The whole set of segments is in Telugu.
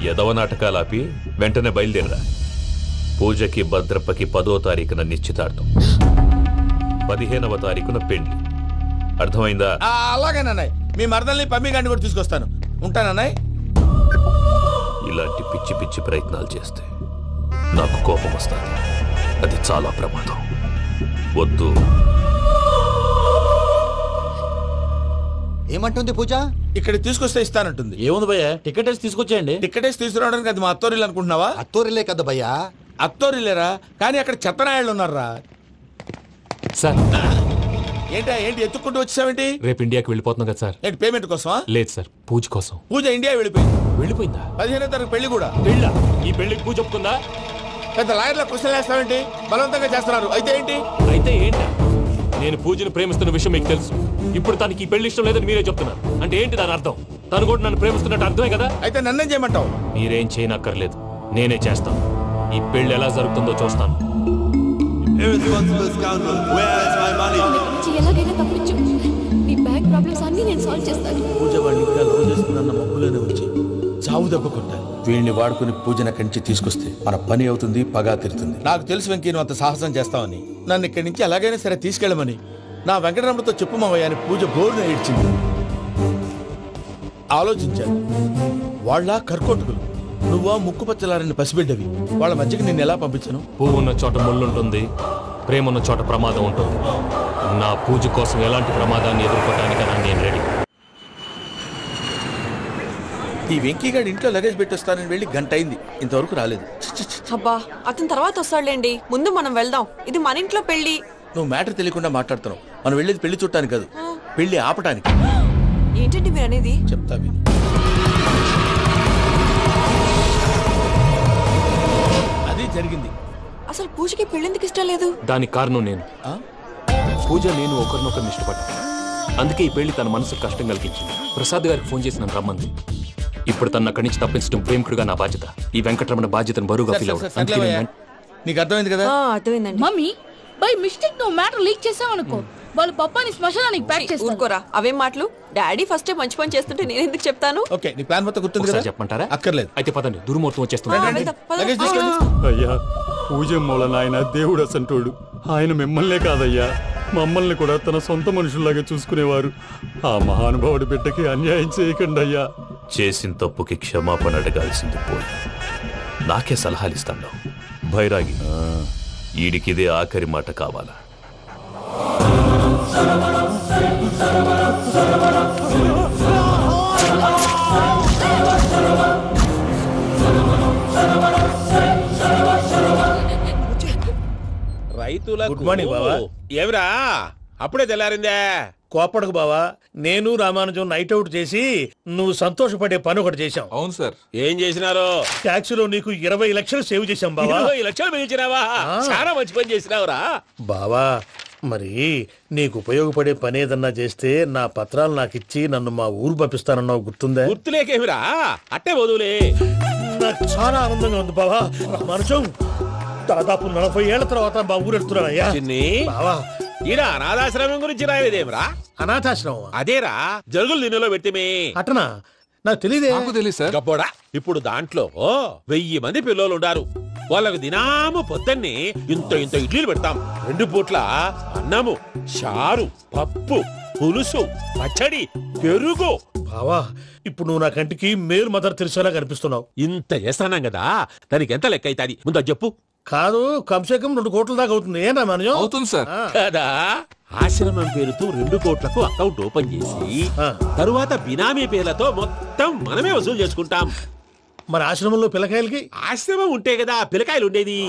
యదవ నాటకాలు ఆపి వెంటనే బయలుదేరరా. పూజకి భద్రప్పకి 10వ తారీఖున నిశ్చితార్థం, 15వ తారీఖున పెళ్లి. అర్థమైందా? అలాగేనన్నాయ్. మీ మరదల్ని పమ్మి గాండి కూడా తీసుకొస్తాను. ఉంటానన్నాయ్. ఇలాంటి పిచ్చి పిచ్చి ప్రయత్నాలు చేస్తే నాకు కోపం వస్తుంది. అది చాలా ప్రమాదం. వద్దు. ఏమంటుంది పూజ? ఇక్కడ తీసుకొస్తే ఇస్తానంటుంది. ఏముంది భయ్య, టికెట్ వేసి తీసుకొచ్చేయండి. టికెట్ వేసి తీసుకురావడానికి అది మా అత్తోరిల్లు అనుకుంటున్నావా? అత్తోరిలే కదా భయ్యా. అత్తోరిల్లేరా, కానీ అక్కడ చెత్తనాయాళ్ళు ఉన్నారా. సార్ ఏంటి ఎత్తుక్కుంటూ వచ్చావేంటి? రేపు ఇండియాకి వెళ్ళిపోతున్నాం కదా సార్. ఏంటి పేమెంట్ కోసమా? లేదు సార్, పూజ కోసం. పూజ ఇండియా వెళ్ళిపోయిందా? 15వ తారీఖు పెళ్లి కూడా. పెళ్ళా? ఈ పెళ్లికి పూజ ఒప్పుకుందా? పెద్ద లాయర్ల క్వశ్చన్ వేస్తావేంటి? బలవంతంగా చేస్తున్నారు. అయితే ఏంటి? అయితే ఏంటి? నేను పూజను ప్రేమిస్తున్న విషయం మీకు తెలుసు. ఇప్పుడు తనకి ఈ పెళ్లి ఇష్టం లేదని మీరే చెప్తున్నారు. అంటే ఏంటి దాని అర్థం? తను కూడా నన్ను ప్రేమిస్తున్నట్టు అర్థమే కదా. అయితే నన్నేం చేయమంటావు? మీరేం చేయనక్కర్లేదు, నేనే చేస్తాను. ఈ పెళ్లి ఎలా జరుగుతుందో చూస్తాను. ఎలాగైనా తప్పించు. నీ బ్యాంక్ ప్రాబ్లమ్స్ అన్ని నేను సాల్వ్ చేస్తాను. పూజ వాడిని ఇంకా లవ్ చేస్తుందన్న మబ్బులోనే వచ్చి చావు దెబ్బకుంటా. వీడిని వాడుకుని పూజన కంచి తీసుకొస్తే మన పని అవుతుంది, పగా తిరుతుంది. నాకు తెలుసు వెంకీ నువ్వు అంత సాహసం చేస్తావని. నన్ను ఇక్కడి నుంచి ఎలాగైనా సరే తీసుకెళ్ళమని నా వెంకటరమణతో చెప్పు మావయ్య అని పూజ బోరున ఏడ్చింది. ఆలోచించాను. వాళ్ళ కర్కోటకులు, నువ్వా ముక్కు పచ్చలారని పసిబిడ్డవి. వాళ్ళ మధ్యకి నిన్ను ఎలా పంపించను? పువ్వు ఉన్న చోట ముళ్ళుంటుంది, ప్రేమ ఉన్న చోట ప్రమాదం ఉంటుంది. నా పూజ కోసం ఎలాంటి ప్రమాదాన్ని ఎదుర్కోవడానికైనా నేను రెడీ. ఈ వెంకీగాడి ఇంట్లో లగేజ్ పెట్టొస్తానని వెళ్ళి గంట అయింది, ఇంతవరకు రాలేదు. అబ్బా, అతని తర్వాత వస్తాడులేండి. ముందు మనం వెళ్దాం. ఇది మన ఇంట్లో పెళ్లి. నువ్వు మ్యాటర్ తెలియకుండా మాట్లాడుతున్నావు. మనం వెళ్ళేది పెళ్లి చుట్టానికి కాదు, పెళ్లి ఆపటానికి. ఏంటండి మీరు అనేది? చెప్తా విను. అది జరిగింది. అసలు పూజకి పెళ్ళెందుకు ఇష్టం లేదు? దానికి కారణం నేను. పూజ నేను ఒకరినొకరిని ఇష్టపడ్డా. అందుకే ఈ పెళ్లి తన మనసుకు కష్టం కలిగించింది. ప్రసాద్ గారికి ఫోన్ చేసి నన్ను రమ్మంది. ఇప్పుడు తన అక్కడి నుంచి తప్పించడం ప్రేమికుడుగా నా బాధ్యత. ఈ వెంకటరమణ బాధ్యతను బరువుగా ఫీల్ అవ్వడం. నీకు అర్థమైంది కదా? అర్థమైందండి. మమ్మీ బై మిస్టేక్ నువ్వు మ్యాటర్ లీక్ చేసావనుకో, వాళ్ళు పప్పాని శ్మశానానికి ప్యాక్ చేస్తారు. ఊరుకోరా, అవేం మాటలు. డాడీ ఫస్ట్ మంచి పని చేస్తుంటే నేను ఎందుకు చెప్తాను? ఓకే, నీ ప్లాన్ మొత్తం గుర్తుంది కదా? చెప్పమంటారా? అక్కర్లేదు. అయితే పదండి, దుర్ముహూర్తం వచ్చేస్తుంది. లగేజ్ తీసుకెళ్ళు. అయ్యా, పూజ మూలన ఆయన దేవుడు అసంటోడు. ఆయన మిమ్మల్నే కాదయ్యా, మమ్మల్ని కూడా తన సొంత మనుషుల్లాగా చూసుకునేవారు. ఆ మహానుభావుడి బిడ్డకి అన్యాయం చేయకండి అయ్యా. చేసిన తప్పుకి క్షమాపణ అడగాల్సింది పోయి నాకే సలహాలు ఇస్తాను. భైరాగి, ఈడికిదే ఆఖరి మాట కావాలా? రైతులకు గుడ్ మార్నింగ్ బావా. ఏమిరా అప్పుడే తెల్లారిందే? కోపడకు బావా, నేను రామానుజం నైట్ అవుట్ చేసి నువ్వు సంతోషపడే పని ఒకటి చేశాం. అవును సార్. ఏం చేసినారు? ట్యాక్సీలో నీకు 20 లక్షలు సేవ్ చేశాం బావా. 20 లక్షలు మిగిల్చినావా? చాలా మంచి పని చేసినావురా బావా. మరి నీకు ఉపయోగపడే పని ఏదన్నా చేస్తే నా పత్రాలు నాకు ఇచ్చి నన్ను మా ఊరు పంపిస్తానన్నావు, గుర్తుందా? గుర్తులేకేమిరా, అట్టే వదులే. నాకు చాలా ఆనందంగా ఉంది బావా. రామానుజం, దాదాపు 40 ఏళ్ల తర్వాత మా ఊరు వెళ్తున్నానయ్యా. బావా, ఈడ అనాథాశ్రమం గురించి రాయలేదేమిరా? అనాథాశ్రమం అదేరా, జరుగులు దీనిలో పెట్టిమే. అటనా? నాకు తెలియదే. గబ్బోడా, ఇప్పుడు దాంట్లో 1000 మంది పిల్లలు ఉండారు. వాళ్ళకు దినాము పొద్దున్నే ఇంత ఇడ్లీలు పెడతాం. 2 పూట్ల అన్నము, చారు, పప్పు, పులుసు, పచ్చడి, పెరుగు. బావా, ఇప్పుడు నువ్వు నా కంటికి మేలు మదర్ తెరిసేలా కనిపిస్తున్నావు. ఇంత చేస్తానం కదా, దానికి ఎంత లెక్క అవుతుంది ముందు చెప్పు. కాదు, కంసేకం 2 కోట్ల దాకా అవుతుంది. ఏం రామానుజం? అవుతుంది సార్. కదా, ఆశ్రమం పేరుతో 2 కోట్లకు అకౌంట్ ఓపెన్ చేసి తరువాత బినామీ పేర్లతో మొత్తం మనమే వసూలు చేసుకుంటాం. మరి ఆశ్రమంలో పిల్లకాయలకి? ఆశ్రమం ఉంటే కదా పిల్లకాయలు ఉండేది.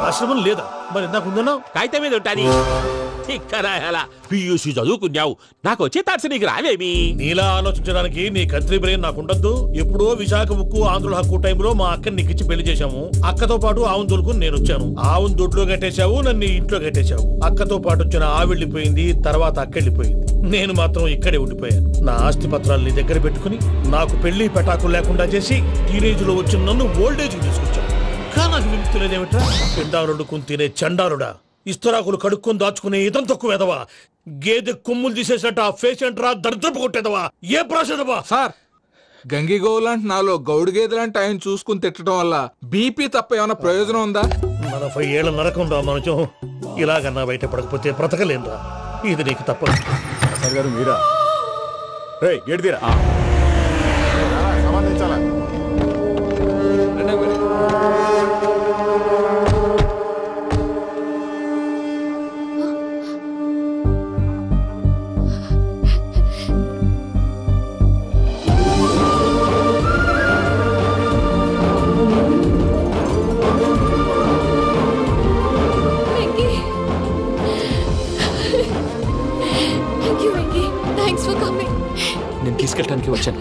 ఆశ్రమం లేదా? మరి ఇందాక ఉందన్నావు. కాగితం మీద ఉంటాది. పియూసీ చదువుకున్నావు, నాకు వచ్చే తాట్స్ నీకు రావేమి? నీలా ఆలోచించడానికి నీ కత్రి బ్రెయిన్ నాకు ఉండద్దు. ఎప్పుడో విశాఖ ముక్కు ఆంధ్రుల హక్కు టైంలో మా అక్కని నీకిచ్చి పెళ్లి చేశాము. అక్కతో పాటు ఆవును దొడుకుని నేను వచ్చాను. ఆవును దొడ్లో కట్టేశావు, నన్ను ఇంట్లో కట్టేశావు. అక్కతో పాటు వచ్చిన ఆవిళ్ళిపోయింది, తర్వాత అక్కెళ్ళిపోయింది. నేను మాత్రం ఇక్కడే ఉండిపోయాను. నా ఆస్తి పత్రాలు నీ దగ్గర పెట్టుకుని నాకు పెళ్లి పెటాకులు లేకుండా చేసి టీనేజ్ లో వచ్చిన నన్ను ఓల్డేజ్ తీసుకొచ్చాను. కానీ నాకు విముక్తి లేదేమిట్రా? పిండారుడుకుని తినే చండారుడా, ఇస్తరాకులు కడుక్కొని దాచుకునే ఇతం తక్కువ ఎదవా, గేదె కొమ్ములు తీసేసట ఆ పేషెంట్ రా దరిద్రపు కొట్టేదవా, ఏ ప్రాసెదవా? సార్, గంగిగోవులాంటి నాలో గౌడు గేదెలాంటి ఆయన చూసుకుని తిట్టడం వల్ల బీపీ తప్ప ఏమైనా ప్రయోజనం ఉందా? 40 ఏళ్ళ నరకం రా మనచం. ఇలాగన్నా బయట పడకపోతే బ్రతకలేనురా. ఇది నీకు తప్పదు. సార్ గారు మీరా? రేయ్ గేట్ తీరా. సంబంధించాలా? నేను తీసుకెళ్ళడానికి వచ్చాను.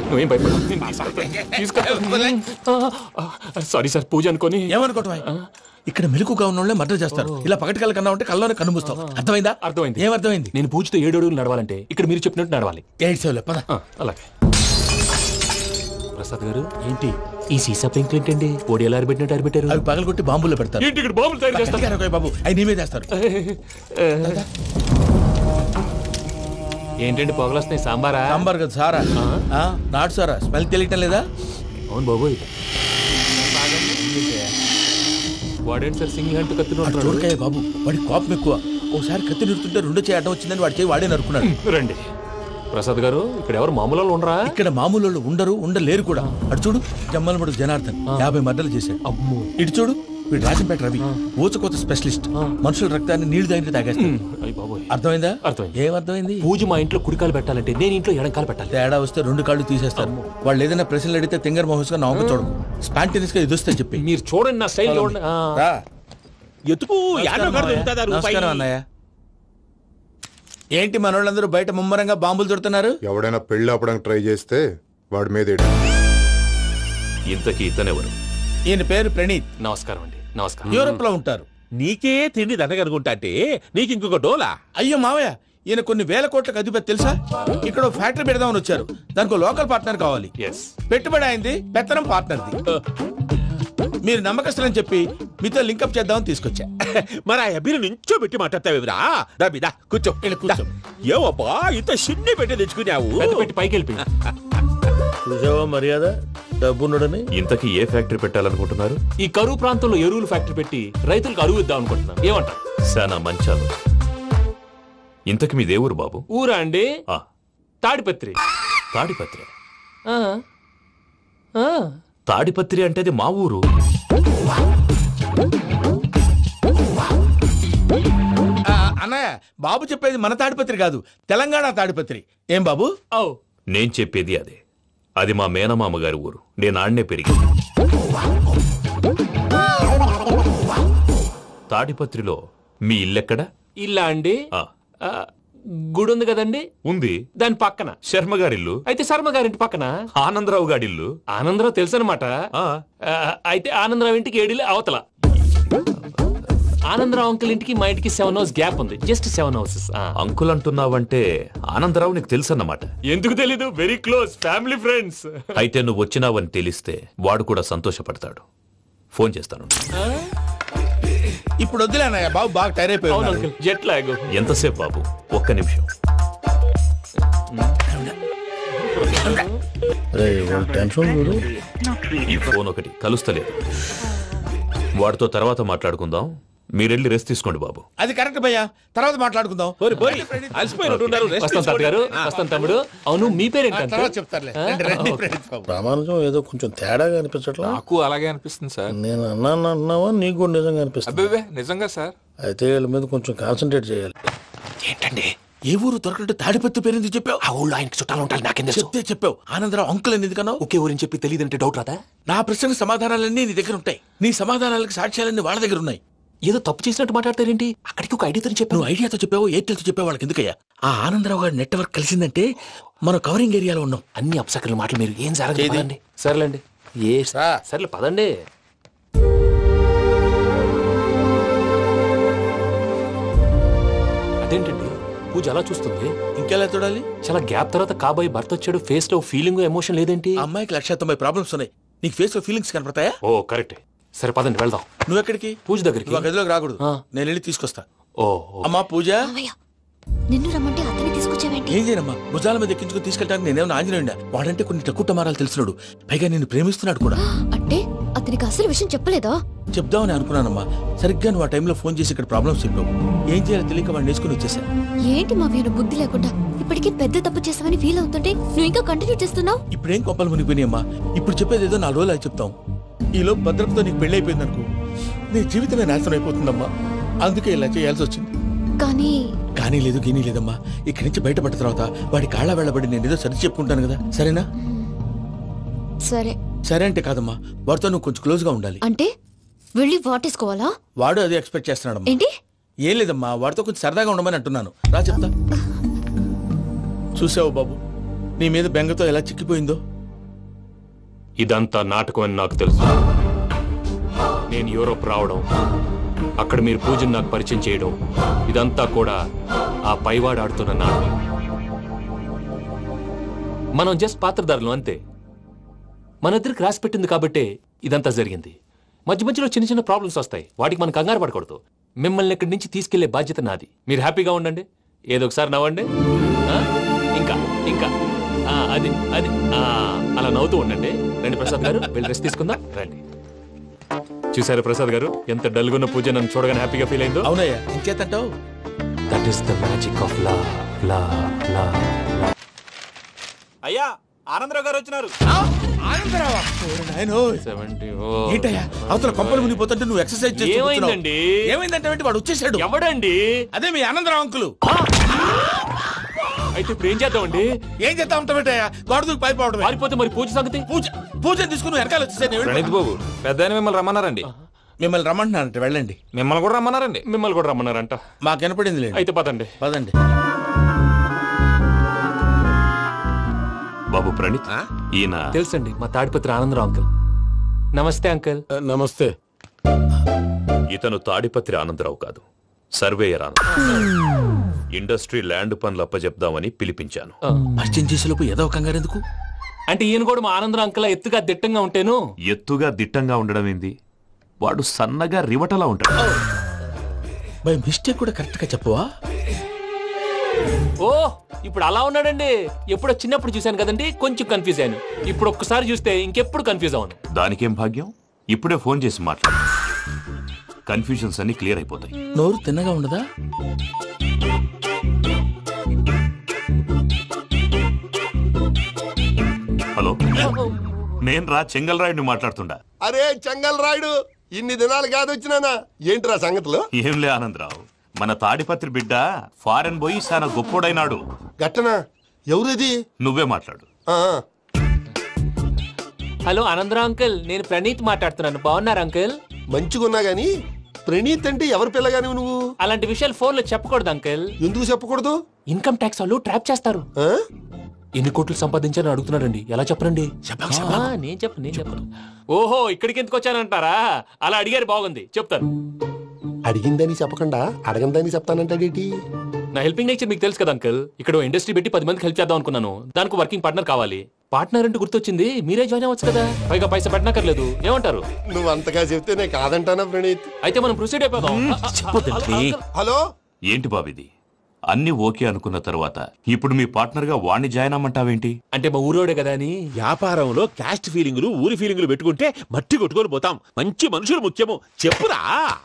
నువ్వేం భయపడవు. సారీ సార్, పూజ అనుకోని. ఏమనుకోవటం? ఇక్కడ మెలకుగా ఉన్న వాళ్ళే మర్డర్ చేస్తారు. ఇలా పగటి కళ్ళ కన్నా ఉంటే కళ్ళలోనే కనుమూస్తావు. అర్థమైందా? అర్థమైంది. ఏమర్థమైంది? నేను పూజతో 7 అడుగులు నడవాలంటే ఇక్కడ మీరు చెప్పినట్టు నడవాలి. 8 సేవలే పద. అలాగే. ప్రసాద్ గారు, ఏంటి ఈ సీసా పెంకులు ఏంటండి? పొడి ఎలా అరబెట్టినట్టు అరబెట్టారు? అవి పగలగొట్టి బాంబుల్లో పెడతారు. ఏంటి ఇక్కడ బాంబులు తయారు చేస్తారు? బాబు అవి నీ మీద వేస్తారు. ఏంటండి పొగలొస్తున్నాయి? సాంబారా? సాంబార్ కదా సారా. నాటు సారా. స్మెల్ తెలియటం లేదా? అవును బాబోయ్. వాడేంటి సార్ సింగిల్ హ్యాండ్ కత్తి చూడకాయ బాబు, వాడి కోపం ఎక్కువ. ఒకసారి కత్తి నిరుతుంటే 2 చేయి అడ్డం వచ్చిందని వాడి చేయి వాడే నరుకున్నాడు. రండి ప్రసాద్ గారు, ఇక్కడ ఎవరు మామూలు వాళ్ళు ఉండరా? ఇక్కడ మామూలు వాళ్ళు ఉండరు, ఉండలేరు కూడా. అటు చూడు, జమ్మలమడుగు జనార్దన్ 50 మర్డర్లు చేశాడు. అమ్మో. ఇటు చూడు, వీడు రాజంపేట రవి ఊచకోత స్పెషలిస్ట్. మనుషుల రక్తాన్ని నీళ్లు తాగి తాగేస్తాడు. అర్థమైందా? అర్థమైంది. ఏమర్థమైంది? పూజ మా ఇంట్లో కుడికాలు పెట్టాలంటే నేను ఇంట్లో ఎడంకాలు పెట్టాలి. తేడా వస్తే 2 కాళ్ళు తీసేస్తారు. వాళ్ళు ఏదైనా ప్రశ్నలు అడిగితే తింగర్ మహోస్ గా నవ్వు చూడకు. స్పాంటినియస్ గా ఎదుస్తా చెప్పి. మీరు చూడండి నా స్టైల్. ఎతుకు నమస్కారం అన్నయ్య. ఏంటి మనోళ్ళందరూ బయట ముమ్మరంగా బాంబులు చుడుతున్నారు? ఎవడైనా పెళ్లి ఆపడానికి ట్రై చేస్తే వాడి మీద ఇంతకీ ఇతనెవరు? ఈయన పేరు ప్రణీత్. నమస్కారం అండి. నమస్కారం. యూరోప్ లో ఉంటారు. నీకే తిండి దండగనుకుంటా అంటే నీకు ఇంకొక డోలా? అయ్యో మావయ్య, ఈయన కొన్ని వేల కోట్లకు అధిపతి తెలుసా? ఇక్కడ ఫ్యాక్టరీ పెడదామని వచ్చారు. దానికి లోకల్ పార్ట్నర్ కావాలి. పెట్టుబడి అయింది, పెత్తనం పార్ట్నర్ది. మీరు నమ్మకస్తులని చెప్పి మీతో లింకప్ చేద్దామని తీసుకొచ్చా. మరి ఆ అబ్బిని నుంచో పెట్టి మాట్లాడతావేమిరా? దాబిదా కూర్చో. కూర్చో. ఏవబ్బా ఇంత సిన్ని పెట్టి తెచ్చుకున్నావు? పెట్టి పైకి వెళ్ళి చూసావా మర్యాద డబ్బున్నడని. ఇంతకీ ఏ ఫ్యాక్టరీ పెట్టాలనుకుంటున్నారు? ఈ కరువు ప్రాంతంలో ఎరువులు ఫ్యాక్టరీ పెట్టి రైతులకు అరువు ఇద్దాం అనుకుంటున్నాను. ఏమంటారు? శానా మంచాలు. ఇంతకి మీ దేవురు బాబు? ఊరా అండి? తాడిపత్రి. తాడిపత్రి? తాడిపత్రి అంటే అది మా ఊరు. అన్నయ్య, బాబు చెప్పేది మన తాడిపత్రి కాదు, తెలంగాణ తాడిపత్రి. ఏం బాబు? నేను చెప్పేది అదే. అది మా మేనమామ గారి ఊరు. నేను ఆడనే పెరిగింది. తాడిపత్రిలో మీ ఇల్లెక్కడ? ఇల్లా అండి? గుడి ఉంది కదండి? ఉంది. దాని పక్కన శర్మ గారిల్లు. అయితే శర్మ గారింటి పక్కన ఆనందరావు గారిల్లు. ఆనందరావు తెలుసు అనమాట. అయితే ఆనందరావు ఇంటికి 7 అవతల. ఆనందరావు అంకుల్ ఇంటికి మా ఇంటికి 7 హౌస్ గ్యాప్ ఉంది. Just 7 houses. అంకుల్ అంటున్నావంటే ఆనందరావు నీకు తెలుసు అన్నమాట. ఎందుకు తెలీదు? Very close family friends. అయితే నువ్వు వచ్చినావని తెలిస్తే వాడు కూడా సంతోషపడతాడు. ఫోన్ చేస్తాను. ఇప్పుడు వద్దులే అన్నయ్య, బాబు బాగా టైర్ అయిపోయాడు. Jet lag. ఎంతసేపు బాబు? ఒక్క నిమిషం. ఈ ఫోన్ ఒకటి కలుస్తలేదు. వాడితో తర్వాత మాట్లాడుకుందాం. మీరెళ్ళి రెస్ట్ తీసుకోండి బాబు. అది కరెక్ట్ భయ్యా, తర్వాత మాట్లాడుకుందాం. తమ్ముడు, అవును మీ పేరేంటి? ప్రామాణికం ఏదో కొంచెం తేడాగా అనిపించట్లా? నాకు అలాగే అనిపిస్తుంది సార్. నేను అన్నావా నీకు కూడా నిజంగా అనిపిస్తుంది? నిజంగా సార్. అయితే వీళ్ళ మీద కొంచెం కాన్సన్ట్రేట్ చేయాలి. ఏంటండి ఏ ఊరు దొరకట్టు తాడిపత్రి పేరు ఎందుకు చెప్పావు? ఆ ఊళ్ళో ఆయనకి చుట్టాలు ఉంటారు. నాకేం చెప్తే చెప్పావు. ఆనందరావు అంకుల్ అని ఎందుకన్నావు? ఒకే ఊరిని చెప్పి తెలియదంటే డౌట్ రాదా? నా ప్రశ్నకు సమాధానాలన్నీ నీ దగ్గర ఉంటాయి. నీ సమాధానాలకు సాక్ష్యాలన్నీ వాళ్ళ దగ్గర ఉన్నాయి. ఏదో తప్పు చేసినట్టు మాట్లాడతారేంటి? అక్కడికి ఒక ఐడియాతో చెప్పావు. నువ్వు ఐడియాతో చెప్పావు, ఎయిర్టెల్తో చెప్పావు. వాళ్ళకి ఎందుకయ్యా? ఆ ఆనందరావు గారి నెట్వర్క్ కలిసిందంటే మనం కవరింగ్ ఏరియాలో ఉన్నాం. అన్ని అప్సకర్ల మాటలు మీరు ఏం జరగదండి. సర్లేండి. సర్లే పదండి. అదేంటండి పూజ అలా చూస్తుంది? ఇంకెలా చూడాలి? చాలా గ్యాప్ తర్వాత కాబోయే భర్త వచ్చాడు. ఫేస్ లో ఫీలింగ్ ఎమోషన్ లేదేంటి? అమ్మాయికి 190 ప్రాబ్లమ్స్ ఉన్నాయి. నీకు ఫేస్ లో ఫీలింగ్స్ కనపడతాయా? ఓ కరెక్ట్. సరే పదండి వెళ్దాం. నువ్వు ఎక్కడికి? పూజ దగ్గరికి. గదిలోకి రాకూడదు, నేను వెళ్ళి తీసుకొస్తా. ఓ అమ్మా పూజ, నిన్ను రమ్మంటే అతన్ని తీసుకొచ్చావేంటి? ఏం చేయనమ్మా, భుజాల మీద ఎక్కించుకుని తీసుకెళ్ళడానికి నేనేమన్నా ఆంజనేయుడా? వాడంటే కొన్ని తక్కువ మారాలు తెలిసినాడు, పైగా నేను ప్రేమిస్తున్నాడు కూడా. అంటే అతనికి అసలు విషయం చెప్పలేదా? చెప్దామని అనుకున్నానమ్మా, సరిగ్గా నువ్వు ఆ టైంలో ఫోన్ చేసి ఇక్కడ ప్రాబ్లమ్స్ చెప్పావు. ఏం చేయాలో తెలియక వాడిని వేసుకుని వచ్చేసా. ఏంటి మా వీరు బుద్ధి లేకుండా ఇప్పటికీ పెద్ద తప్పు చేసావని ఫీల్ అవుతుంటే నువ్వు ఇంకా కంటిన్యూ చేస్తున్నావు? ఇప్పుడేం కొప్పలు మునిగిపోయినాయమ్మా, ఇప్పుడు చెప్పేది ఏదో 4 రోజులు అది చెప్తాం. ఈలో భద్రతతో నీకు పెళ్లి అయిపోయింది అనుకో, నీ జీవితమే నాశనం అయిపోతుందమ్మా. అందుకే ఇలా చేయాల్సి వచ్చింది. కానీ లేదు గీనీ లేదమ్మా. ఇక్కడి నుంచి బయటపడ్డ తర్వాత వాడి కాళ్ళ వెళ్ళబడి నేను ఏదో సరి చెప్పుకుంటాను కదా, సరేనా? సరే. సరే అంటే కాదమ్మా, వాడితో నువ్వు కొంచెం క్లోజ్ గా ఉండాలి. అంటే వెళ్ళి వాటేసుకోవాలా? వాడు అదే ఎక్స్పెక్ట్ చేస్తున్నాడమ్మా. ఏంటి? ఏం లేదమ్మా, వాడితో కొంచెం సరదాగా ఉండమని అంటున్నాను. రా చెప్తా. చూసావు బాబు, నీ మీద బెంగతో ఎలా చిక్కిపోయిందో. ఇదంతా నాటకం అని నాకు తెలుసు. నేను యూరోప్ రావడం, అక్కడ మీరు పూజను నాకు పరిచయం చేయడం, ఇదంతా కూడా ఆ పైవాడు ఆడుతున్న నాటకం. మనం జస్ట్ పాత్రధారులు అంతే. మన ఇద్దరికి రాసి పెట్టింది కాబట్టే ఇదంతా జరిగింది. మధ్య మధ్యలో చిన్న చిన్న ప్రాబ్లమ్స్ వస్తాయి, వాటికి మనం కంగారు పడకూడదు. మిమ్మల్ని ఇక్కడి నుంచి తీసుకెళ్లే బాధ్యత నాది. మీరు హ్యాపీగా ఉండండి, ఏదో ఒకసారి నవ్వండి. ఇంకా ఇంకా అది అది అలా నవ్వుతూ ఉండండి. రండి ప్రసాద్ గారు, వెళ్ళి రెస్ట్ తీసుకుందాం. రండి. చూసారు ప్రసాద్ గారు, ఎంత డల్గున్న పూజ నన్ను చూడగానే హ్యాపీగా ఫీల్ అయిందో? అవునయ్యా, ఇంకేతంటావు? That is the magic of love. అయ్యా, ఆనందరావు గారు వచ్చినారు. ఏంటయ్యా అవతల కొంపలు మునిగిపోతుంటే నువ్వు ఎక్సర్సైజ్ చేస్తూ ఏమైందండి? ఏమైందంటే వాడు వచ్చేసాడు. ఎవడండి? అదే మీ ఆనందరావు అంకులు. అయితే ఇప్పుడు ఏం చేద్దామండి? ఏం చేద్దాం ఉంటావేటయ్యా, గోడ దూకి పైపోవడం. పారిపోతే మరి పూజ సంగతి? పూజ తీసుకుని వెనకాల వచ్చేసాను. ప్రణీత్ బాబు, పెద్ద మిమ్మల్ని రమ్మన్నారండి. మిమ్మల్ని రమ్మంటున్నారంట, వెళ్ళండి. మిమ్మల్ని కూడా రమ్మన్నారండి. మిమ్మల్ని కూడా రమ్మన్నారంట. మాకు వినపడింది లేదు. అయితే పదండి. పదండి. బాబు ప్రణీత్, ఈయన తెలుసండి, మా తాడిపత్రి ఆనందరావు అంకుల్. నమస్తే అంకుల్. నమస్తే. ఇతను తాడిపత్రి ఆనందరావు కాదు, సర్వేయర్ ఆనందరావు. ఇండస్ట్రీ ల్యాండ్ పనులు అప్పచెప్దామని పిలిపించాను. పరిచయం చేసేలోపు ఏదో కంగారు ఎందుకు? అంటే ఈయన కూడా మా ఆనందరావు అంకుల్ ఎత్తుగా దిట్టంగా ఉంటాను. ఎత్తుగా దిట్టంగా ఉండడం ఏంది, వాడు సన్నగా రివటలా ఉంటాడు. బై మిస్టేక్ కూడా కరెక్ట్ గా చెప్పవా? ఓ, ఇప్పుడు అలా ఉన్నాడండి. ఎప్పుడో చిన్నప్పుడు చూశాను కదండి, కొంచెం కన్ఫ్యూజ్ అయ్యాను. ఇప్పుడు ఒక్కసారి చూస్తే ఇంకెప్పుడు కన్ఫ్యూజ్ అవును. దానికేం భాగ్యం, ఇప్పుడే ఫోన్ చేసి మాట్లాడు, కన్ఫ్యూజన్స్ అన్ని క్లియర్ అయిపోతాయి. నోరు తిన్నగా ఉండదా? హలో, నేను రా చెంగల్ రాయుడిని మాట్లాడుతుండా. అరే చెంగల్ రాయుడు, ఇన్ని దినాలు కాదు వచ్చినానా? ఏంట్రా సంగతులు? ఏంలే ఆనందరావు, మన తాడిపత్రి బిడ్డ ఫారెన్ పోయి చాలా గొప్పోడైనాడు. గట్టనా? ఎవరిది? నువ్వే మాట్లాడు. హలో ఆనందరావు అంకుల్, నేను ప్రణీత్ మాట్లాడుతున్నాను. బాగున్నారు అంకుల్? మంచిగున్నా గాని ప్రణీత్ అంటే ఎవరి పిల్లగాని నువ్వు? అలాంటి విషయాలు ఫోన్ లో చెప్పకూడదు అంకుల్. ఎందుకు చెప్పకూడదు? ఇన్కమ్ ట్యాక్స్ వాళ్ళు ట్రాప్ చేస్తారు. ఎన్ని కోట్లు సంపాదించాలని అడుగుతున్నారండి, ఎలా చెప్పరండి? నేను చెప్పను. ఓహో, ఇక్కడికి ఎందుకు వచ్చానంటారా? అలా అడిగారు, బాగుంది, చెప్తాను. అడిగిందని చెప్పకుండా అడగందని చెప్తానంటాడేటి? నా హెల్పింగ్ నేచర్ మీకు తెలుసు కదా అంకుల్. ఇక్కడ ఇండస్ట్రీ పెట్టి 10 మందికి హెల్ప్ చేద్దాం అనుకున్నాను. దానికి వర్కింగ్ పార్ట్నర్ కావాలి. పార్ట్నర్ అంటే గుర్తొచ్చింది, మీరే జాయిన్ అవ్వచ్చు కదా, పైగా పైసా పెట్టనక్కర్లేదు. ఏమంటారు? నువ్వు అంతగా చెప్తేనే కాదంటానా ప్రణీత్? అయితే మనం ప్రొసీడ్ అయిపోదాం. హలో, ఏంటి బాబిది? అన్ని ఓకే అనుకున్న తర్వాత ఇప్పుడు మీ పార్ట్నర్ గా వాణ్ణి జాయిన్ అమ్మంటావేంటి? అంటే మా ఊరోడే కదా అని. వ్యాపారంలో క్యాస్ట్ ఫీలింగులు, ఊరి ఫీలింగులు పెట్టుకుంటే మట్టి కొట్టుకొని పోతాం. మంచి మనుషులు ముఖ్యము, చెప్పురా.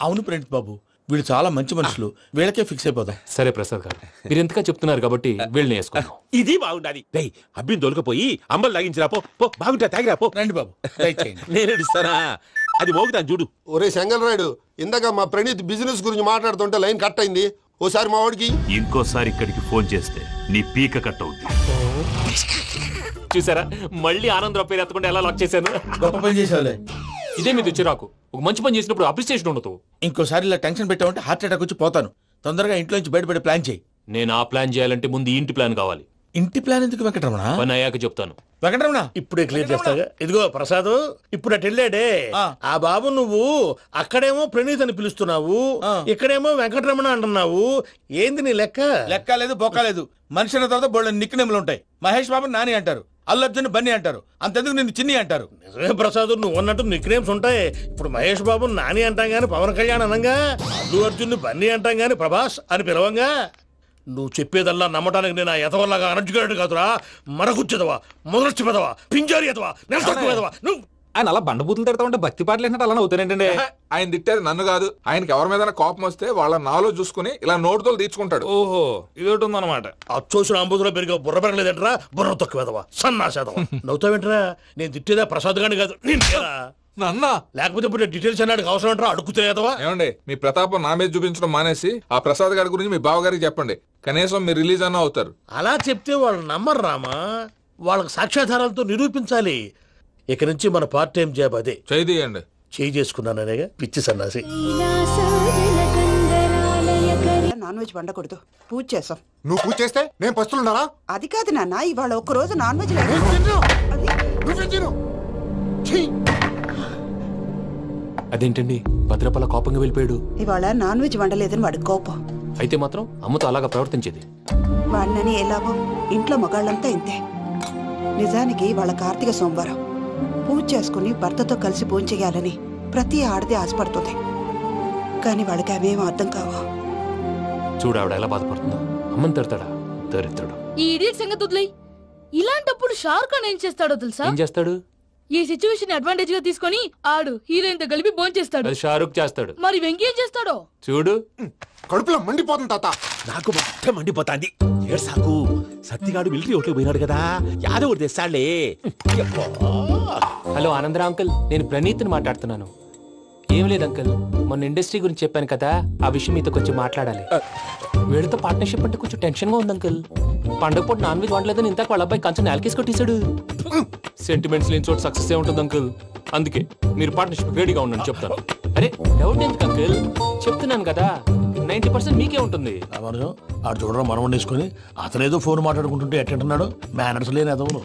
అవును ప్రణీత్ బాబు, వీళ్ళు చాలా మంచి మనుషులు, వీళ్ళకే ఫిక్స్ అయిపోదాం. సరే ప్రసాద్ గారు, మీరు ఎంతగా చెప్తున్నారు కాబట్టి వీళ్ళని వేసుకున్నాం. ఇది బాగుండాలి. అబ్బిని తోలుకపోయి అంబలు తాగించిరా పో. బాగుంటా, తాగిరా పో. రండి బాబు, నేను ఇస్తానా? అది మోగుతాను చూడు. ఒరే చెంగల్ రాయుడు, ఇందాక మా ప్రణీత్ బిజినెస్ గురించి మాట్లాడుతుంటే లైన్ కట్ అయింది. ఓసారి మా వాడికి ఇంకోసారి ఇక్కడికి ఫోన్ చేస్తే నీ పీక కట్ అవుతుంది. చూసారా, మళ్ళీ ఆనందరావు పేరు ఎత్తకుండా ఎలా లాక్ చేశాను. గొప్ప పని చేసావులే. ఇదే మీద చిరాకు. ఒక మంచి పని చేసినప్పుడు అప్రిసియేషన్ ఉండదు. ఇంకోసారి ఇలా టెన్షన్ పెట్టామంటే హార్ట్ అటాక్ వచ్చి పోతాను. తొందరగా ఇంట్లో నుంచి బయటపడే ప్లాన్ చేయి. నేను ఆ ప్లాన్ చేయాలంటే ముందు ఇంటి ప్లాన్ కావాలి. ఇంటి ప్లాన్ ఎందుకు వెంకటరమణ? పని అయ్యాక చెప్తాను. వెంకటరమణ ఇప్పుడే క్లియర్ చేస్తాగా. ఇదిగో ప్రసాద్, ఇప్పుడు అటు వెళ్ళాడే ఆ బాబు, నువ్వు అక్కడేమో ప్రణీత్ అని పిలుస్తున్నావు, ఇక్కడేమో వెంకటరమణ అంటున్నావు. ఏంది నీ లెక్క? లెక్క లేదు, బొక్క లేదు. మనిషి అన్న తర్వాత బోళ్ళ నిక్నెములు ఉంటాయి. మహేష్ బాబు నాని అంటారు, అల్లు అర్జున్ బన్నీ అంటారు, అంతెందుకు నిన్ను చిన్ని అంటారు. నిజమే ప్రసాద్, నువ్వు అన్నట్టు నిక్ నేమ్స్ ఉంటాయి. ఇప్పుడు మహేష్ బాబు నాని అంటాం గాని పవన్ కళ్యాణ్ అనంగా, అల్లు అర్జున్ బన్నీ అంటాం గాని ప్రభాస్ అని పిలవంగా. నువ్వు చెప్పేదల్లా నమ్మటానికి నేను ఆ ఎదవల్లాగా అనర్జుకేటెడ్ కాదురా. మరగుచ్చదవా, మొదలచ్చి పెదవా, పింజారి ఎదవా, నెలసొక్కు పెదవా నువ్వు. ఆయన అలా బండబూతులు తిడతా ఉంటే భక్తి పాటలు ఏంటంటే అలా అవుతానంటే. ఆయన తిట్టేది నన్ను కాదు, ఆయనకి ఎవరి మీద కోపం వస్తే వాళ్ళ నాలో చూసుకుని ఇలా నోటుతో తీర్చుకుంటాడు. ఓహో ఇదొకటి ఉందన్నమాట. అచ్చోసిన అంబుధులో పెరిగే బుర్ర పెరగలేదంటరా, బుర్ర తొక్కువేదవా, సన్నాసేదవా. నవ్వుతావేంట్రా? నేను తిట్టేదా ప్రసాద్ గాని కాదు నిన్నేరా. నన్నా లేకపోతే ఇప్పుడు డీటెయిల్స్ అన్నాడు అవసరం అంటారా? అడుగుతాయేదవా. ఏమండి మీ ప్రతాపం నా మీద చూపించడం మానేసి ఆ ప్రసాద్ గారి గురించి మీ బావగారికి చెప్పండి. కనీసం మీరు రిలీజ్ అన్న అవుతారు. అలా చెప్తే వాళ్ళు నమ్మరు రామా. వాళ్ళకి సాక్ష్యాధారాలతో నిరూపించాలి. ఇక నుంచి మన పార్ట్ టైం జాబ్ అదే. చేయండి. చేయి చేసుకున్నాననేగా పిచ్చి సన్నాసి. నాన్ వెజ్ వండకూడదు, పూజ చేసాం. నువ్వు పూజ చేస్తే నేను పస్తులున్నారా? అది కాదు నాన్న, ఇవాళ ఒక్కరోజు నాన్ వెజ్ అదేంటండి భద్రపల కోపంగా వెళ్ళిపోయాడు? ఇవాళ నాన్ వెజ్ వండలేదని వాడి కోపం. అయితే మాత్రం అమ్మతో అలాగా ప్రవర్తించేది. వాడినని ఎలాగో ఇంట్లో మగాళ్ళంతా ఇంతే. నిజానికి వాళ్ళ కార్తీక సోమవారం పూజ చేసుకుని భర్తతో కలిసి పూజ చేయాలని ప్రతి ఆడది ఆశపడుతుంది. కానీ వాళ్ళకి అవేం అర్థం కావు. చూడు ఆవిడ ఎలా బాధపడుతుందో. అమ్మని తిడతాడా దరిద్రుడు. ఈ ఇడియట్ సంగతి వదిలేయ్. ఇలాంటప్పుడు షారుఖ్ ఖాన్ ఏం చేస్తాడో తెలుసా? ఏం చేస్తాడు? ఈ సిచ్యువేషన్ అడ్వాంటేజ్ గా తీసుకొని ఆడు హీరోయిన్ తో కలిపి బోన్ చేస్తాడు. అది షారుఖ్ చేస్తాడు. మరి వెంకీ ఏం చేస్తాడో చూడు. కడుపులో మండిపోతుంది తాత. నాకు మొత్తం మండిపోతాంది. ఏడు సాకు సత్తిగాడు మిలిటరీ ఓట్లు పోయినాడు కదా, యాదవ్ ఒకటి తెస్తాడులే. హలో ఆనందరా అంకుల్, నేను ప్రణీత్ని మాట్లాడుతున్నాను. ఏం లేదు అంకుల్, మొన్న ఇండస్ట్రీ గురించి చెప్పాను కదా, ఆ విషయం మీతో కొంచెం మాట్లాడాలి. వీడితో పార్ట్నర్షిప్ అంటే కొంచెం టెన్షన్ గా ఉంది అంకుల్. పండగ పూట నాన్ వెజ్ వండలేదని ఇంతకు వాళ్ళ అబ్బాయి కంచెం నేలకేసి కొట్టేశాడు. సెంటిమెంట్స్ లేని చోట సక్సెస్ ఏ ఉంటుంది అంకుల్. అందుకే మీరు పార్ట్నర్షిప్ రెడీగా ఉండండి చెప్తాను. అరే డౌట్ ఎందుకు అంకుల్, చెప్తున్నాను కదా 90% మీకే ఉంటుంది. ఆడు చూడడం మనం వండేసుకుని అతనేదో ఫోన్ మాట్లాడుకుంటుంటే ఎట్టంటున్నాడు. మేనర్స్ లేని అదవును.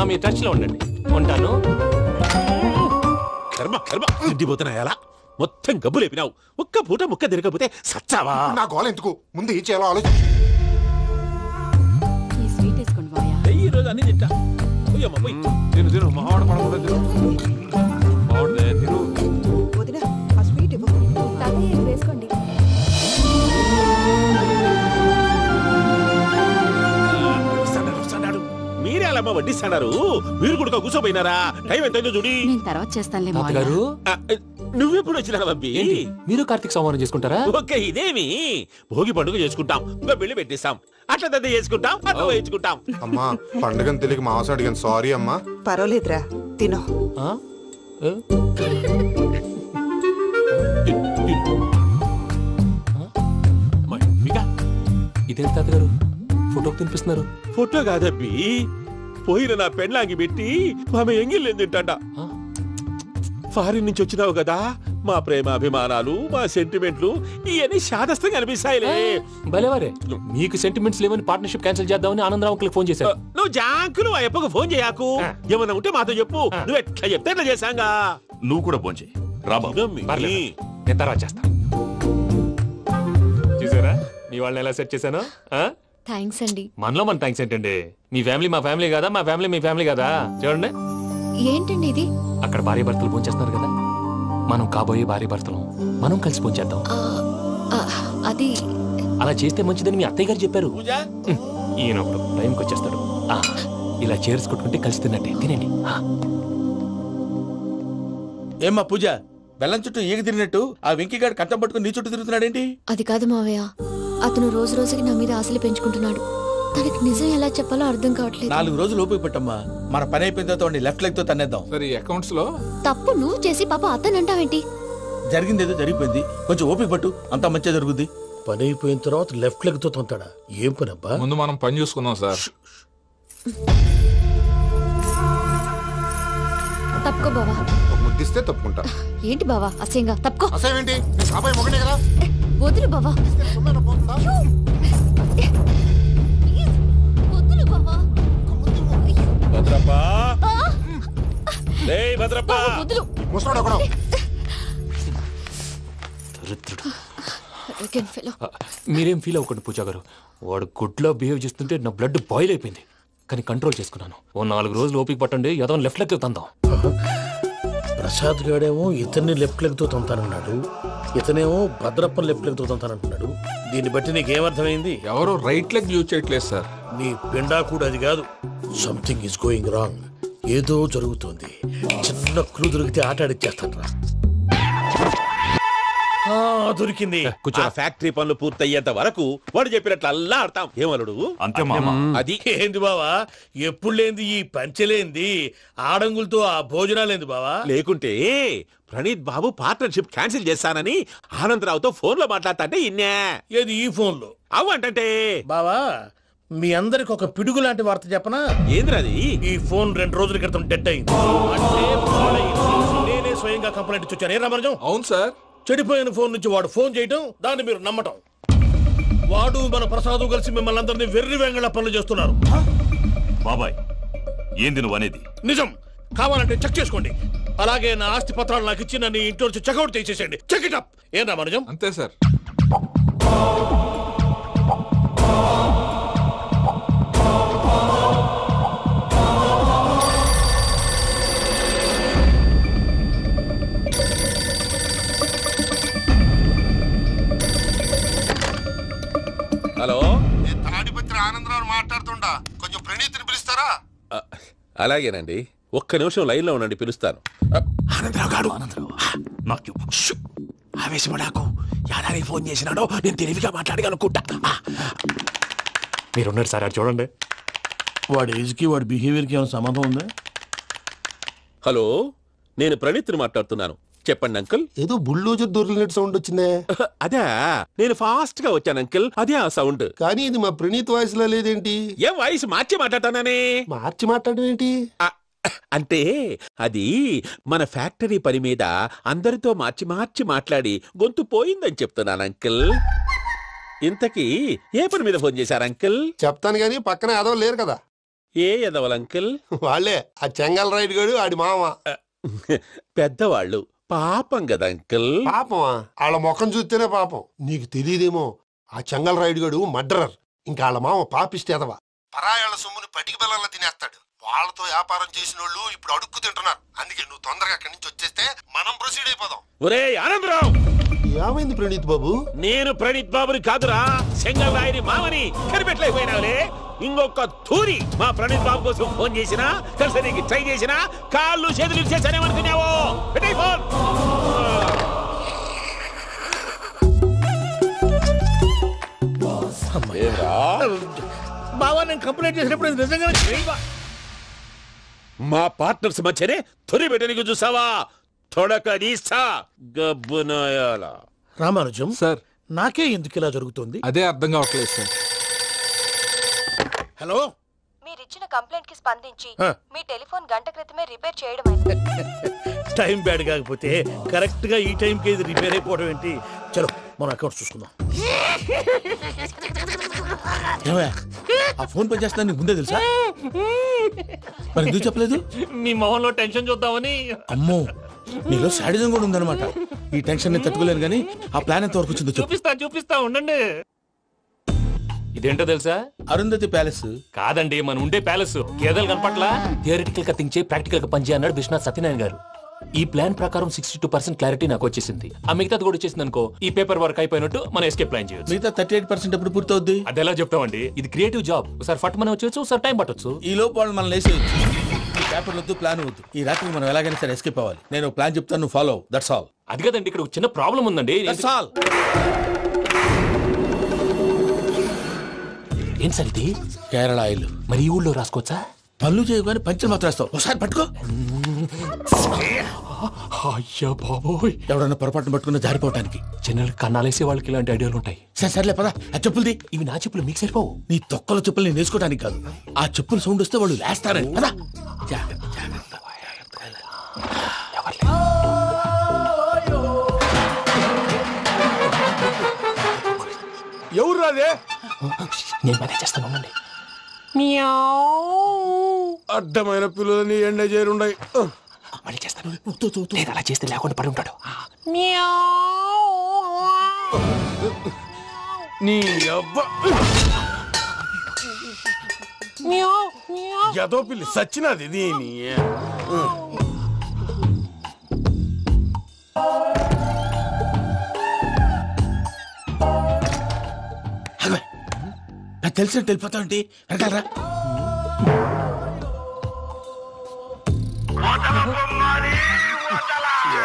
మీ టచ్ లో ఉండండి. ఉంటాను. కర్మ కర్మ తిండిపోతున్నాయా? మొత్తం గబ్బు లేపినావు. ఒక్క పూట ముక్క తిరగకపోతే సచ్చావా? నా గోల ఎందుకు, ముందు ఈ చేయాలో ఆలోచించు. ఈ రోజు అన్ని తింటా. తిను తిను మావాడ పడకుండా తిను. మావాడలే తిను. వదినా ఆ స్వీట్ ఇవ్వు. వేసుకోండి. మీరే అలా వడ్డిస్తాడారు. మీరు కూడా కూర్చోపోయినారా? టైం ఎంతైందో చూడి. నేను తర్వాత చేస్తానులే తాతగారు. నువ్వెప్పుడు వచ్చినా బంబి? మీరు కార్తీక్ సంహారం చేసుకుంటారా? ఓకే ఇదేమి భోగి పండుగ చేసుకుంటాం, ఇంకా పెళ్లి పెట్టేస్తాం, అట్లా దద్ద చేసుకుంటాం, అట్లా వేయించుకుంటాం. అమ్మా పండుగని తెలియక మాంసం అడిగాను, సారీ అమ్మా. పర్వాలేదురా తినో. ఇదేంటి తాతగారు ఫోటోకి తినిపిస్తున్నారు? ఫోటో కాదబ్బి, పోయిన నా పెళ్ళాంగి పెట్టి ఆమె ఎంగిల్లేం తింటాడ. ఫారిన్ నుంచి వచ్చినావు కదా, మా ప్రేమ అభిమానాలు మా సెంటిమెంట్లు ఇవన్నీ శాదస్తంగా అనిపిస్తాయిలే. భలేవారే, మీకు సెంటిమెంట్స్ లేవని పార్ట్నర్షిప్ క్యాన్సిల్ చేద్దామని ఆనందరావు అంకుల్ ఫోన్ చేశారు. నువ్వు జాంకులు ఆ ఎప్పకు ఫోన్ చేయకు. ఏమన్నా ఉంటే మాతో చెప్పు. నువ్వు ఎట్లా చెప్తే ఎట్లా చేశాంగా. నువ్వు కూడా ఫోన్ చేయి రాబాబు. నేను తర్వాత చేస్తాను. చూసారా మీ వాళ్ళని ఎలా సెట్ చేశాను? థ్యాంక్స్ అండి. మనలో మన థ్యాంక్స్ ఏంటండి? మీ ఫ్యామిలీ మా ఫ్యామిలీ కదా, మా ఫ్యామిలీ మీ ఫ్యామిలీ కదా. చూడండి ఏంటండి ఇది? అక్కడ భార్య భర్తలు ఫోన్ చేస్తున్నారు కదా, మనం కాబోయే భార్య భర్తలు మనం కలిసి ఫోన్ చేద్దాం. అది అలా చేస్తే మంచిదని మీ అత్తయ్య గారు చెప్పారు. ఈయన ఒకడు టైంకి వచ్చేస్తాడు. ఇలా చేర్స్ కొట్టుకుంటే కలిసి తిన్నట్టే. తినండి. ఏమ్మా పూజ, బెల్లం చుట్టూ ఈగ తిరిగినట్టు ఆ వెంకీగాడు కట్టం పట్టుకుని నీ చుట్టూ తిరుగుతున్నాడేంటి? అది కాదు మావయ్య, అతను రోజు రోజుకి నా మీద ఆశలు పెంచుకుంటున్నాడు. తనకి నిజం ఎలా చెప్పాలో అర్థం కావట్లేదు. 4 రోజులు ఓపిక పట్టమ్మా, మన పని అయిపోయిన తర్వాత లెఫ్ట్ లెగ్ తో తన్నేద్దాం. సరే అకౌంట్స్ లో తప్పు నువ్వు చేసి పాప అతను అంటావేంటి? జరిగింది ఏదో జరిగిపోయింది, కొంచెం ఓపిక పట్టు, అంతా మంచిగా జరుగుద్ది. పని అయిపోయిన తర్వాత లెఫ్ట్ లెగ్ తో తొంతాడా? ఏం పని అబ్బా? ముందు మనం పని చూసుకుందాం సార్. తప్పుకో బావా. ముద్దిస్తే తప్పుకుంటా. ఏంటి బావా అసహ్యంగా? తప్పుకో. అసేమేంటి, నీ కాబోయే మొగనే కదా. వదులు బావా. వదులు బావా. భద్రప్పా, లేయ్ భద్రప్పా. వదులు. ముసలోడు ఒకడు. మీరేం ఫీల్ అవ్వకండి పూజా గారు. వాడు గుడ్లో బిహేవ్ చేస్తుంటే నా బ్లడ్ బాయిల్ అయిపోయింది, కానీ కంట్రోల్ చేసుకున్నాను. ఓ 4 రోజులు ఓపిక పట్టండి, ఏదో లెఫ్ట్ లెక్క తందాం. ప్రసాద్ గాడేమో ఇతన్ని లెఫ్ట్ లెగ్ తో తొంతానన్నాడు, ఇతనేమో భద్రప్పని లెఫ్ట్ లెగ్ తో తొంతానంటున్నాడు. దీన్ని బట్టి నీకేమర్థమైంది? ఎవరు రైట్ లెగ్ యూజ్ చేయట్లేదు సార్. నీ పిండా కూడా అది కాదు. Something is going wrong. ఏదో జరుగుతుంది. చిన్న క్లూ దొరికితే ఆట ఆడిచ్చేస్తాను రా. దొరికింది. ఆ ఫ్యాక్టరీ పనులు పూర్తయ్యేంత వరకు వాడు చెప్పినట్లు అల్లా ఆడతాం. ఏమలుడు అంతే మామ. అది ఏంది బావా, ఎప్పుడు లేంది ఈ పంచలేంది, ఆడంగులతో ఆ భోజనాలేంది బావా? లేకుంటే ప్రణీత్ బాబు పార్ట్నర్షిప్ క్యాన్సిల్ చేస్తానని ఆనందరావుతో ఫోన్ లో మాట్లాడతాంటే ఇన్నే. ఏది ఈ ఫోన్ లో? అవ్వంటే బావా, మీ అందరికి ఒక పిడుగు లాంటి వార్త చెప్పనా? ఏంద్రది? ఈ ఫోన్ 2 రోజుల క్రితం డెడ్ అయింది. అంటే పాడైంది. నేనే స్వయంగా కంప్లైంట్ ఇచ్చి వచ్చాను. ఏ రామరాజం? అవును సార్. చెడిపోయిన ఫోన్ నుంచి వాడు ఫోన్ చేయటం, దాన్ని మీరు నమ్మటం. వాడు మన ప్రసాదు కలిసి మిమ్మల్ని అందరినీ వెర్రి వెంగళ పనులు చేస్తున్నారు. బాబాయ్, ఏంది నువ్వు అనేది? నిజం. కావాలంటే చెక్ చేసుకోండి. అలాగే నా ఆస్తి పత్రాలు నాకు ఇచ్చి నన్ను ఇంట్లో నుంచి చెక్అౌట్ చేసేసండి. Check it up. ఏం రామరాజం? అంతే సార్. హలో, నేను తాడిపత్రి ఆనందరావు మాట్లాడుతుండా, కొంచెం ప్రణీతిని పిలుస్తారా? అలాగేనండి, ఒక్క నిమిషం లైన్ లో ఉండండి, పిలుస్తాను. ఆనందరావు గాడు ఆవేశపడాకు. యాదారి ఫోన్ చేసినాడో నేను తెలివిగా మాట్లాడగలనుకుంటా. మీరున్నారు సార్, అది చూడండి. వాడి ఏజ్కి వాడి బిహేవియర్కి ఏమైనా సంబంధం ఉందా? హలో, నేను ప్రణీత్ని మాట్లాడుతున్నాను. చెప్పండి అంకుల్. ఏదో బుల్డోజర్ దొరికినట్టు సౌండ్ వచ్చిందే. అదే, నేను ఫాస్ట్ గా వచ్చాను అంకుల్, అదే ఆ సౌండ్. కానీ ఇది మా ప్రణీత్ వాయిస్ లో లేదేంటి? ఏం వాయిస్ మార్చి మాట్లాడతానే? మార్చి మాట్లాడడం ఏంటి? అంటే అది మన ఫ్యాక్టరీ పని మీద అందరితో మార్చి మార్చి మాట్లాడి గొంతు పోయిందని చెప్తున్నాను అంకుల్. ఇంతకీ ఏ పని మీద ఫోన్ చేశారు అంకుల్? చెప్తాను గానీ పక్కన ఎదవ లేరు కదా. ఏ ఎదవలు అంకుల్? వాళ్ళే, ఆ చెంగల్ రైడ్ గడు ఆడి మామ. పెద్దవాళ్ళు, పాపం కదా అంకుల్. పాపమా? వాళ్ళ ముఖం చూస్తేనే పాపం. నీకు తెలియదేమో, ఆ చెంగల్ రైడ్ గడు మర్డరర్. ఇంకా వాళ్ళ మామ పాపిస్తేదవా. పరాయాళ్ళ సొమ్ముని పటికి బెల్లంలో తినేస్తాడు. వాళ్ళతో వ్యాపారం చేసిన వాళ్ళు ఇప్పుడు అడుక్కు తింటున్నారు. అందుకే నువ్వు తొందరగా అక్కడి నుంచి వచ్చేస్తే మనం ప్రొసీడ్ అయిపోదాం. ఒరే ఆనందరావు! ఏమైంది ప్రణీత్ బాబు? నేను ప్రణీత్ బాబుని కాదురా, సెంగల్ రాయని మామని. కనిపెట్టలేకపోయినావులే. ఇంకొక తూరి మా ప్రణీత్ బాబు కోసం ఫోన్ చేసినా, కలిసి ట్రై చేసినా కాళ్ళు చేతులు చేశానేమనుకున్నావో. పెట్టే ఫోన్. బావా, నేను కంప్లైంట్ చేసినప్పుడు నిజంగా మా పార్ట్నర్స్ మధ్యనే తొలి పెట్టడానికి చూసావా? తొడక నీస్తా గబ్బునాయాల. రామానుజం సార్, నాకే ఎందుకు ఇలా జరుగుతుంది? అదే అర్థం కావట్లేదు సార్. హలో, మీరిచ్చిన కంప్లైంట్ కి స్పందించి మీ టెలిఫోన్ గంట క్రితమే రిపేర్ చేయడం టైం బ్యాడ్ కాకపోతే కరెక్ట్ గా ఈ టైంకి ఇది రిపేర్ అయిపోవడం ఏంటి? చలో మన అకౌంట్ చూసుకుందాం. ఆ ఫోన్ పని చేస్తున్నా నీకు ముందే తెలుసా? మరి ఎందుకు చెప్పలేదు? మీ మొహంలో టెన్షన్ చూద్దామని. అమ్మో, నీలో శాడిజం కూడా ఉందన్నమాట. ఈ టెన్షన్ నేను తట్టుకోలేను కానీ ఆ ప్లాన్ ఎంత వరకు వచ్చిందో చూపిస్తా ఉండండి. ఇదేంటో తెలుసా? అరుంధతి ప్యాలెస్ కాదండి, మన ఉండే ప్యాలెస్. గేదెలు కనపట్లా? థియరిటికల్ గా థింక్ చేయి, ప్రాక్టికల్ గా పనిచేయ అన్నాడు విశ్వనాథ్ సత్యనారాయణ గారు. ఈ ప్లాన్ ప్రకారం 62% క్లారిటీ నాకు వచ్చేసింది. ఆ మిగతాది కూడా వచ్చేసింది అనుకో, ఈ పేపర్ వర్క్ అయిపోయినట్టు మనం ఎస్కేప్ ప్లాన్ చేయొచ్చు. మిగతా 38% ఎప్పుడు పూర్తవుద్ది? అది ఎలా చెప్తామండి, ఇది క్రియేటివ్ జాబ్. ఒకసారి ఫట్ మనం వచ్చేయచ్చు, ఒకసారి టైం పట్టొచ్చు. ఈ లోపు వాళ్ళు మనం లేసేయచ్చు. ఈ పేపర్ వద్దు, ప్లాన్ వద్దు. ఈ రాత్రికి మనం ఎలాగైనా సరే ఎస్కేప్ అవ్వాలి. నేను ప్లాన్ చెప్తాను, నువ్వు ఫాలో. That's all. అది కదండి, ఇక్కడ ఒక చిన్న ప్రాబ్లం ఉందండి. That's all. ఏం సార్ ఇది? కేరళ ఆయిల్. మరి ఈ ఊళ్ళో రాసుకోవచ్చా? పనులు చేయవు కానీ పంచలు మాత్రం వేస్తావు. ఒకసారి పట్టుకో. అయ్యా బాబోయ్, ఎవడన్నా పొరపాటున పట్టుకున్న జారిపోవటానికి. జనరల్ కన్నాలేసే వాళ్ళకి ఇలాంటి ఐడియాలు ఉంటాయి. సర్లే పదా, ఆ చెప్పులది. ఇవి నా చెప్పులు, మీకు సరిపోవు. నీ తొక్కల చెప్పులు నేను వేసుకోవడానికి కాదు, ఆ చెప్పులు సౌండ్ వస్తే వాళ్ళు లేస్తారని. పదా. ఎవరు రాదే? నేను మేనేజ్ చేస్తాను, ఉండండి. అడ్డమైన పిల్లలని ఎండ చేరుండయి. మళ్ళీ చేస్తాను. నేను అలా చేస్తే లేకుండా పడి ఉంటాడు. నీ అబ్బ ఏదో పిల్లి సచ్చినది దీని. నాకు తెలిసినట్టు వెళ్ళిపోతావంటి వెనకాలరా.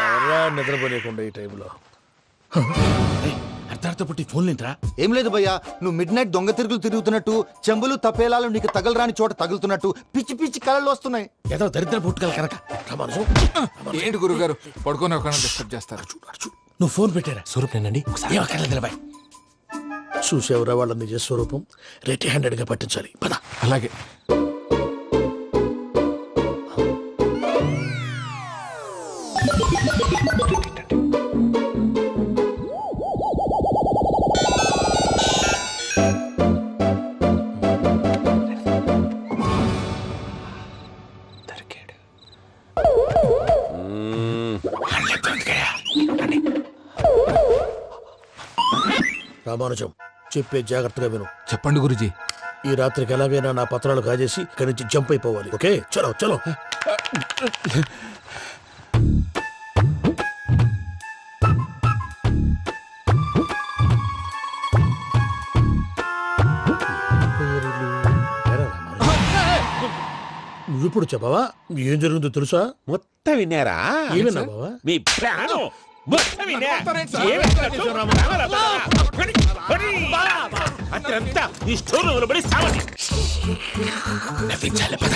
ఎవరా నిద్రపోలేకుండా ఈ టైంలో అర్ధార్థ పుట్టి ఫోన్ లేంట్రా. ఏం లేదు భయ్యా, నువ్వు మిడ్ నైట్ దొంగ తిరుగులు తిరుగుతున్నట్టు, చెంబులు తపేలాలు నీకు తగలరాని చోట తగులుతున్నట్టు పిచ్చి పిచ్చి కళలు వస్తున్నాయి. ఏదో దరిద్ర పుట్టుకల కనుక. ఏంటి గురుగారు పడుకొని ఒక డిస్టర్బ్ చేస్తారు? నువ్వు ఫోన్ పెట్టారా? స్వరూపేనండి. చూసేవరా వాళ్ళ నిజ స్వరూపం. రెట్టి హ్యాండెడ్ గా పట్టించాలి. పద. అలాగే. రామానుజం, చెప్పే జాగ్రత్తగా విను. చెప్పండి గురుజీ. ఈ రాత్రికి ఎలాగైనా నా పత్రాలు కాజేసి ఇక్కడి నుంచి జంప్ అయిపోవాలి. ఓకే, చలో చలో. నువ్విప్పుడు చెప్పవా ఏం జరుగుతుందో తెలుసా? మొత్తం విన్నారా? ఏమన్నా బావా? మీ ప్రాణం మొత్తం విన్నా. అత్యంతా ఈ స్టోర్ రూమ్ లో పడి సావండి. నవ్వించాలి పద.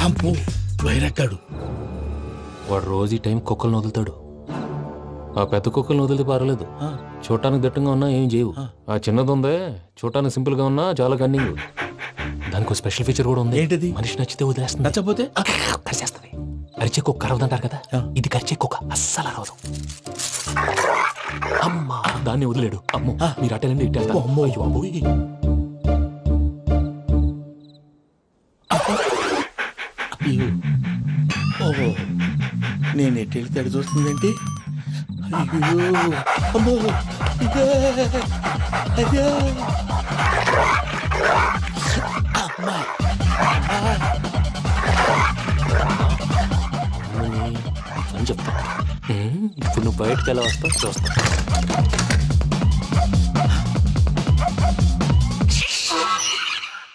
అమ్మో వైరక్కాడు. వాడు రోజు ఈ టైం కుక్కలను వదులుతాడు. ఆ పెద్ద కుక్కలను వదిలితే పర్వాలేదు, చూడటానికి దట్టంగా ఉన్నా ఏం చేయవు. ఆ చిన్నది ఉందే చూడటానికి సింపుల్ గా ఉన్నా చాలా కన్నింగ్. దానికి స్పెషల్ ఫీచర్ కూడా ఉంది. ఏంటిది? మనిషి నచ్చితే వదిలేస్తుంది, నచ్చపోతే కరిచేస్తుంది. కరిచే కుక్క అరవదంటారు కదా, ఇది కరిచే కుక్క అస్సలు అరవదు. అమ్మా దాన్ని వదిలేడు. అమ్మో మీరు అటెండి ఇట్టే. అమ్మో అయ్యో అమ్మోయ్. ఓహో నేను ఎటు వెళ్తే అడు చూస్తుందేంటి? అయ్యో అమ్మో అయ్యో అమ్మా అని చెప్తా. ఇప్పుడు నువ్వు బయటకు ఎలా వస్తావు చూస్తా.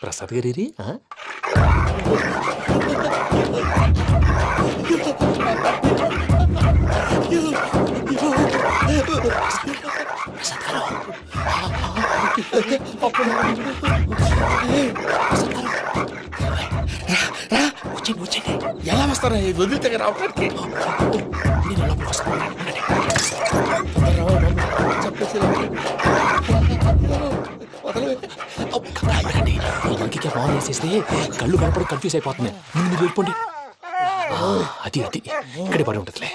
ప్రసాద్ గారి ఎలా వస్తారా? వదిలితే రావడానికి ఇంకే ఫోన్ వేసేస్తే కళ్ళు కనపడి కన్ఫ్యూజ్ అయిపోతుంది. మీరు వెళ్ళిపోండి. అది అది ఇక్కడే పడి ఉంటుందిలే.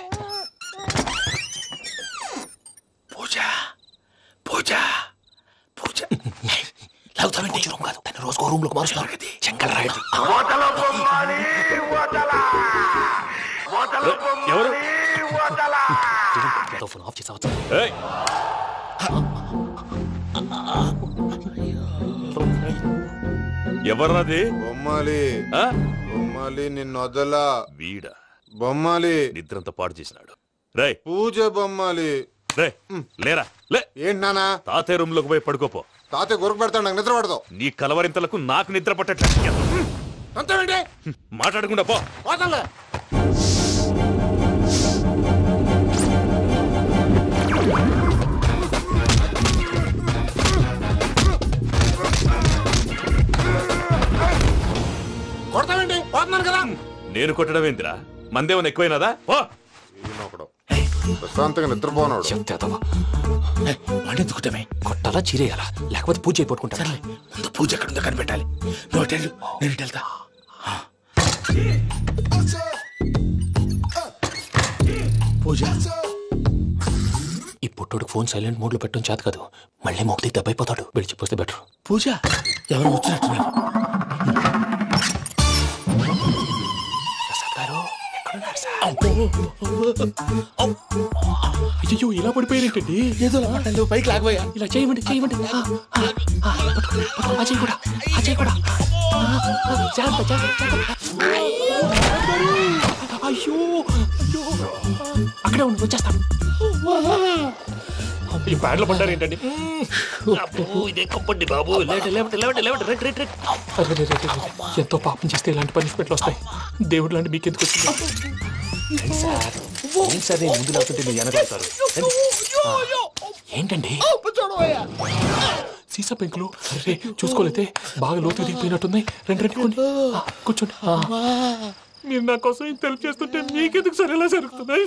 పూజ పూజ పూజ లాగుతామంటే రూమ్ కాదు, తను రోజుకో రూమ్ లోకి మారుస్తున్నారు కదా. చెంగల్ రాయుడు ఎవరు ఫోన్ ఆఫ్ చేసావచ్చు. ఎవర్రాది? బొమ్మాలి. బొమ్మాలి నిన్ను వదలా. వీడా బొమ్మాలి నిద్రంతా పాడు చేసినాడు. రే పూజ బొమ్మాలి. రే లేరా లే. ఏంటి నానా? తాతయ్య రూమ్ లోకి పోయి పడుకోపో. తాతయ్య గురకు పెడతాడు, నాకు నిద్ర పడతావు. నీ కలవరింతలకు నాకు నిద్ర పట్టట్లేదు. మాట్లాడకుండా పో. కొడతావేంటి? పోతున్నాను కదా. నేను కొట్టడం ఏంటిరా? మందేమన్నా ఎక్కువైనదా? పో. ప్రశాంతంగా నిద్రపోనాడు. వాడెందుకుంటామే? కొట్టాలా చీరేయాలా లేకపోతే పూజ అయిపోట్టుకుంటా. ముందు పూజ ఎక్కడుందో కనిపెట్టాలి. నువ్వు వెళ్ళు, నేను ఇటు వెళ్తా. పూజ ఈ పుట్టోడు ఫోన్ సైలెంట్ మోడ్ లో పెట్టడం చేత కాదు. మళ్ళీ మొక్కి దెబ్బైపోతాడు. విడిచిపోతే బెటర్. పూజ ఎవరు వచ్చినట్టున్నారు? అయ్యో ఇలా పడిపోయారేంటండి? ఏదో మాటలు పైకి లాగబోయా. ఇలా చేయమండి చేయమండి. అజయ్ కూడా అజయ్ కూడా అయ్యో అక్కడే ఉండి వచ్చేస్తాను. ఈ ప్యాడ్లో పడ్డారు ఏంటండి? ఇదే కంపండి బాబు. ఎంతో పాపం చేస్తే ఇలాంటి పనిష్మెంట్లు వస్తాయి. దేవుడు లాంటి మీకెందుకు వచ్చింది? సార్ నేను ముందు లేకుంటే మీరు వెనకాడతారు. ఏంటండి సీసా పెంకులు? అరే చూసుకోలేతే బాగా లోతు దిగిపోయినట్టున్నాయి. రండి రండి కొండి కూర్చోండి. మీరు నా కోసం ఇంత హెల్ప్ చేస్తుంటే మీకెందుకు సరే ఎలా జరుగుతున్నాయి?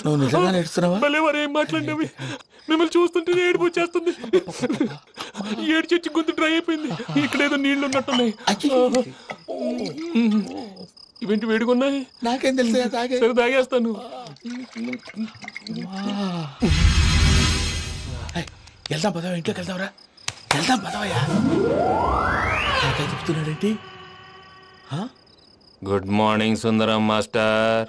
నువ్వు నిజంగా నేర్చుతున్నావా? మళ్ళీ వారు ఏం మాట్లాడినవి మిమ్మల్ని చూస్తుంటే ఏడుపు వచ్చేస్తుంది. ఏడు చెట్టు గొంతు డ్రై అయిపోయింది. ఇక్కడ ఏదో నీళ్లు ఉన్నట్టున్నాయి. ఇవేంటి వేడుకున్నాయి? నాకేం తెలుసు, సరే తాగేస్తాను. వెళ్దాం పదవా, ఇంట్లోకి వెళ్దాంరా. వెళ్దాం పదవయ్యా. నాకే చెప్తున్నాడేంటి? గుడ్ మార్నింగ్ సుందరం మాస్టర్.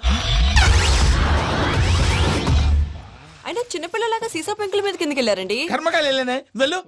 అయినా చిన్నపిల్లలాగా సీసా పెంకుల మీద కిందకి వెళ్ళారండి. కర్మకాయలు వెళ్ళానే వెళ్ళు.